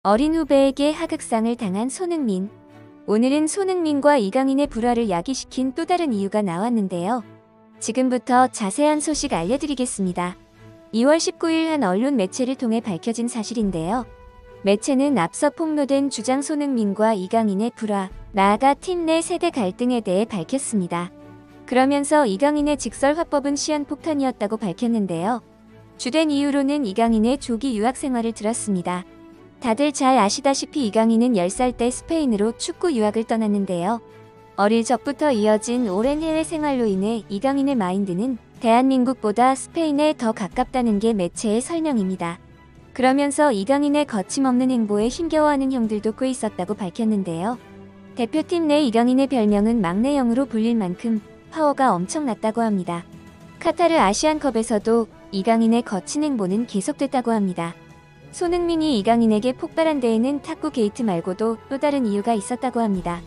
어린 후배에게 하극상을 당한 손흥민. 오늘은 손흥민과 이강인의 불화를 야기시킨 또 다른 이유가 나왔는데요. 지금부터 자세한 소식 알려드리겠습니다. 2월 19일 한 언론 매체를 통해 밝혀진 사실인데요. 매체는 앞서 폭로된 주장 손흥민과 이강인의 불화, 나아가 팀 내 세대 갈등에 대해 밝혔습니다. 그러면서 이강인의 직설 화법은 시한폭탄이었다고 밝혔는데요. 주된 이유로는 이강인의 조기 유학 생활을 들었습니다. 다들 잘 아시다시피 이강인은 10살 때 스페인으로 축구 유학을 떠났는데요. 어릴 적부터 이어진 오랜 해외 생활로 인해 이강인의 마인드는 대한민국보다 스페인에 더 가깝다는 게 매체의 설명입니다. 그러면서 이강인의 거침없는 행보에 힘겨워하는 형들도 꽤 있었다고 밝혔는데요. 대표팀 내 이강인의 별명은 막내형으로 불릴 만큼 파워가 엄청났다고 합니다. 카타르 아시안컵에서도 이강인의 거친 행보는 계속됐다고 합니다. 손흥민이 이강인에게 폭발한 데에는 탁구 게이트 말고도 또 다른 이유가 있었다고 합니다.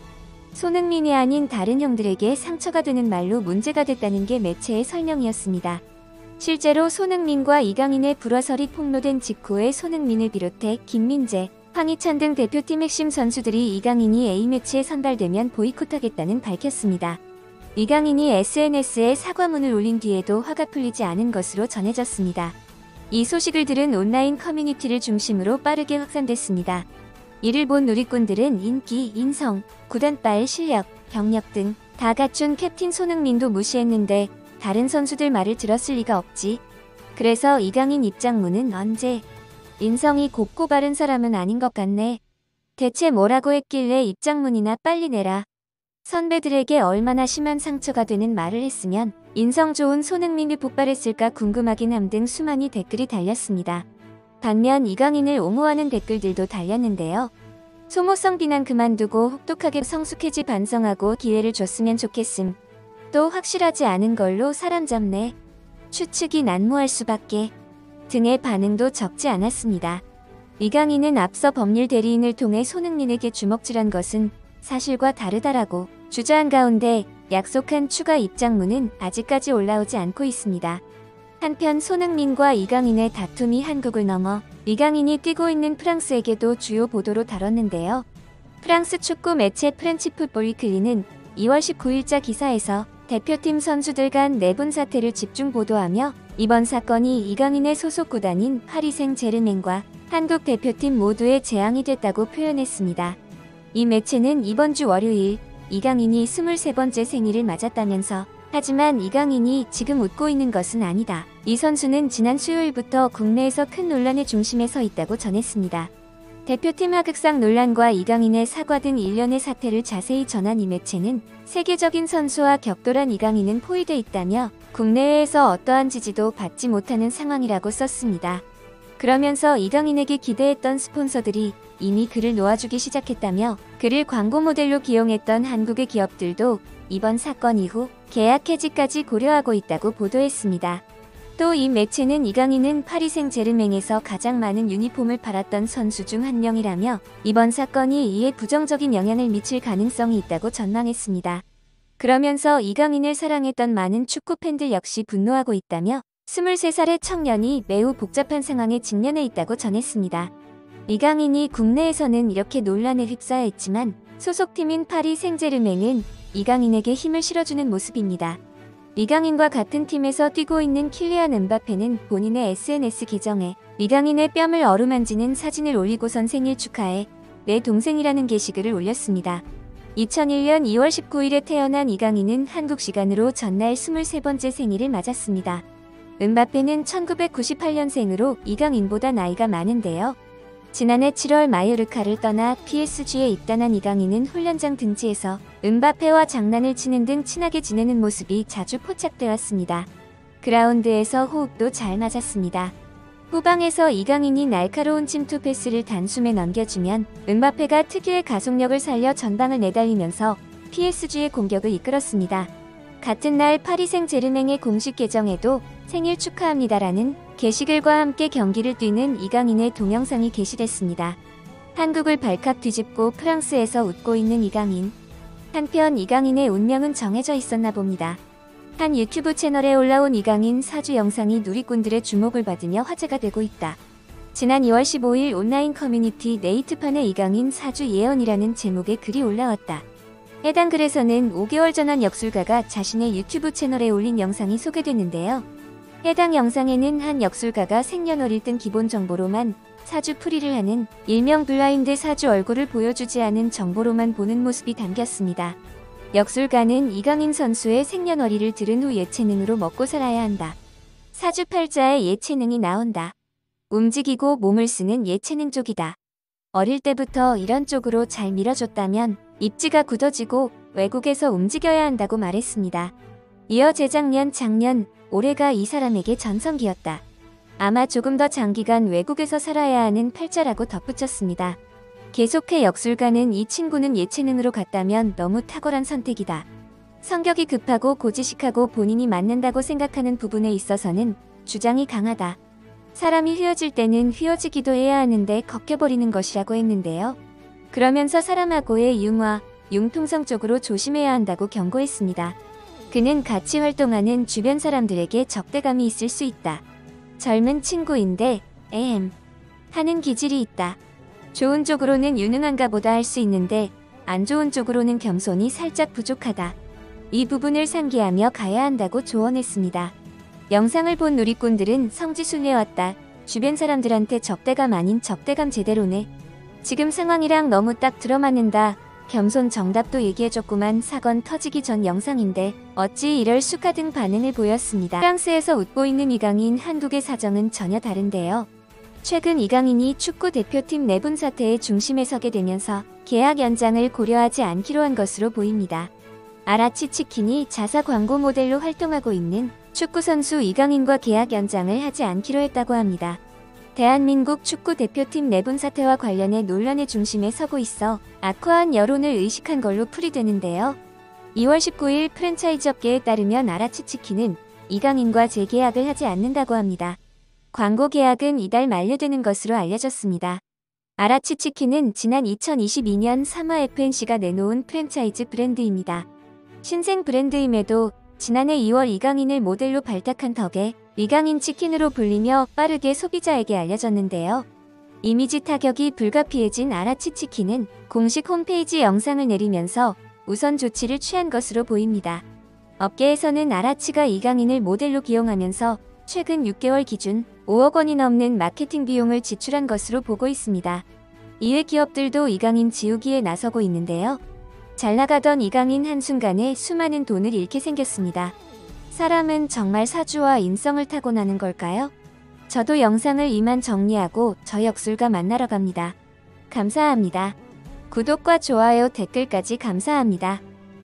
손흥민이 아닌 다른 형들에게 상처가 되는 말로 문제가 됐다는 게 매체의 설명이었습니다. 실제로 손흥민과 이강인의 불화설이 폭로된 직후에 손흥민을 비롯해 김민재, 황희찬 등 대표팀 핵심 선수들이 이강인이 A매치에 선발되면 보이콧하겠다는 밝혔습니다. 이강인이 SNS에 사과문을 올린 뒤에도 화가 풀리지 않은 것으로 전해졌습니다. 이 소식을 들은 온라인 커뮤니티를 중심으로 빠르게 확산됐습니다. 이를 본 누리꾼들은 인기, 인성, 구단발 실력, 경력 등 다 갖춘 캡틴 손흥민도 무시했는데 다른 선수들 말을 들었을 리가 없지. 그래서 이강인 입장문은 언제? 인성이 곱고 바른 사람은 아닌 것 같네. 대체 뭐라고 했길래 입장문이나 빨리 내라. 선배들에게 얼마나 심한 상처가 되는 말을 했으면 인성 좋은 손흥민이 폭발했을까 궁금하긴 함 등 수많이 댓글이 달렸습니다. 반면 이강인을 옹호하는 댓글들도 달렸는데요. 소모성 비난 그만두고 혹독하게 성숙해지 반성하고 기회를 줬으면 좋겠음. 또 확실하지 않은 걸로 사람 잡네. 추측이 난무할 수밖에. 등의 반응도 적지 않았습니다. 이강인은 앞서 법률 대리인을 통해 손흥민에게 주먹질한 것은 사실과 다르다라고 주장한 가운데 약속한 추가 입장문은 아직까지 올라오지 않고 있습니다. 한편 손흥민과 이강인의 다툼이 한국을 넘어 이강인이 뛰고 있는 프랑스에게도 주요 보도로 다뤘는데요. 프랑스 축구 매체 프렌치 풋볼 위클리는 2월 19일자 기사에서 대표팀 선수들 간 내분 사태를 집중 보도하며 이번 사건이 이강인의 소속 구단인 파리 생제르맹과 한국 대표팀 모두의 재앙이 됐다고 표현했습니다. 이 매체는 이번 주 월요일 이강인이 23번째 생일을 맞았다면서 하지만 이강인이 지금 웃고 있는 것은 아니다. 이 선수는 지난 수요일부터 국내에서 큰 논란의 중심에 서 있다고 전했습니다. 대표팀 하극상 논란과 이강인의 사과 등 일련의 사태를 자세히 전한 이 매체는 세계적인 선수와 격돌한 이강인은 포위돼 있다며 국내외에서 어떠한 지지도 받지 못하는 상황이라고 썼습니다. 그러면서 이강인에게 기대했던 스폰서들이 이미 그를 놓아주기 시작했다며 그를 광고 모델로 기용했던 한국의 기업들도 이번 사건 이후 계약 해지까지 고려하고 있다고 보도했습니다. 또 이 매체는 이강인은 파리 생제르맹에서 가장 많은 유니폼을 팔았던 선수 중 한 명이라며 이번 사건이 이에 부정적인 영향을 미칠 가능성이 있다고 전망했습니다. 그러면서 이강인을 사랑했던 많은 축구 팬들 역시 분노하고 있다며 23살의 청년이 매우 복잡한 상황에 직면해 있다고 전했습니다. 이강인이 국내에서는 이렇게 논란에 휩싸여 있지만 소속팀인 파리 생제르맹은 이강인에게 힘을 실어주는 모습입니다. 이강인과 같은 팀에서 뛰고 있는 킬리안 음바페는 본인의 SNS 계정에 이강인의 뺨을 어루만지는 사진을 올리고선 생일 축하해 내 동생이라는 게시글을 올렸습니다. 2001년 2월 19일에 태어난 이강인은 한국 시간으로 전날 23번째 생일을 맞았습니다. 음바페는 1998년생으로 이강인보다 나이가 많은데요. 지난해 7월 마요르카를 떠나 PSG에 입단한 이강인은 훈련장 등지에서 음바페와 장난을 치는 등 친하게 지내는 모습이 자주 포착되었습니다. 그라운드에서 호흡도 잘 맞았습니다. 후방에서 이강인이 날카로운 침투 패스를 단숨에 넘겨주면 음바페가 특유의 가속력을 살려 전방을 내달리면서 PSG의 공격을 이끌었습니다. 같은 날 파리 생제르맹의 공식 계정에도 생일 축하합니다라는 게시글과 함께 경기를 뛰는 이강인의 동영상이 게시됐습니다. 한국을 발칵 뒤집고 프랑스에서 웃고 있는 이강인. 한편 이강인의 운명은 정해져 있었나 봅니다. 한 유튜브 채널에 올라온 이강인 사주 영상이 누리꾼들의 주목을 받으며 화제가 되고 있다. 지난 2월 15일 온라인 커뮤니티 네이트판에 이강인 사주 예언이라는 제목의 글이 올라왔다. 해당 글에서는 5개월 전 한 역술가가 자신의 유튜브 채널에 올린 영상이 소개됐는데요. 해당 영상에는 한 역술가가 생년월일 등 기본 정보로만 사주 풀이를 하는 일명 블라인드 사주 얼굴을 보여주지 않은 정보로만 보는 모습이 담겼습니다. 역술가는 이강인 선수의 생년월일을 들은 후 예체능으로 먹고 살아야 한다. 사주팔자에 예체능이 나온다. 움직이고 몸을 쓰는 예체능 쪽이다. 어릴 때부터 이런 쪽으로 잘 밀어줬다면 입지가 굳어지고 외국에서 움직여야 한다고 말했습니다. 이어 재작년, 작년, 올해가 이 사람에게 전성기였다. 아마 조금 더 장기간 외국에서 살아야 하는 팔자라고 덧붙였습니다. 계속해 역술가는 이 친구는 예체능으로 갔다면 너무 탁월한 선택이다. 성격이 급하고 고지식하고 본인이 맞는다고 생각하는 부분에 있어서는 주장이 강하다. 사람이 휘어질 때는 휘어지기도 해야 하는데 걷혀버리는 것이라고 했는데요. 그러면서 사람하고의 융화, 융통성 쪽으로 조심해야 한다고 경고했습니다. 그는 같이 활동하는 주변 사람들에게 적대감이 있을 수 있다. 젊은 친구인데 하는 기질이 있다. 좋은 쪽으로는 유능한가 보다 할 수 있는데 안 좋은 쪽으로는 겸손이 살짝 부족하다. 이 부분을 상기하며 가야 한다고 조언했습니다. 영상을 본 누리꾼들은 성지순례왔다. 주변 사람들한테 적대감 아닌 적대감 제대로네. 지금 상황이랑 너무 딱 들어맞는다. 겸손 정답도 얘기해줬구만. 사건 터지기 전 영상인데 어찌 이럴 수가 등 반응을 보였습니다. 프랑스에서 웃고 있는 이강인, 한국의 사정은 전혀 다른데요. 최근 이강인이 축구 대표팀 내분 사태의 중심에 서게 되면서 계약 연장을 고려하지 않기로 한 것으로 보입니다. 아라치 치킨이 자사 광고 모델로 활동하고 있는 축구선수 이강인과 계약 연장을 하지 않기로 했다고 합니다. 대한민국 축구 대표팀 내분 사태와 관련해 논란의 중심에 서고 있어 악화한 여론을 의식한 걸로 풀이되는데요. 2월 19일 프랜차이즈 업계에 따르면 아라치 치킨은 이강인과 재계약을 하지 않는다고 합니다. 광고 계약은 이달 만료되는 것으로 알려졌습니다. 아라치 치킨은 지난 2022년 3화 FNC가 내놓은 프랜차이즈 브랜드입니다. 신생 브랜드임에도 지난해 2월 이강인을 모델로 발탁한 덕에 이강인 치킨으로 불리며 빠르게 소비자에게 알려졌는데요. 이미지 타격이 불가피해진 아라치 치킨은 공식 홈페이지 영상을 내리면서 우선 조치를 취한 것으로 보입니다. 업계에서는 아라치가 이강인을 모델로 기용하면서 최근 6개월 기준 5억 원이 넘는 마케팅 비용을 지출한 것으로 보고 있습니다. 이외 기업들도 이강인 지우기에 나서고 있는데요. 잘 나가던 이강인 한순간에 수많은 돈을 잃게 생겼습니다. 사람은 정말 사주와 인성을 타고나는 걸까요? 저도 영상을 이만 정리하고 저 역술가 만나러 갑니다. 감사합니다. 구독과 좋아요, 댓글까지 감사합니다.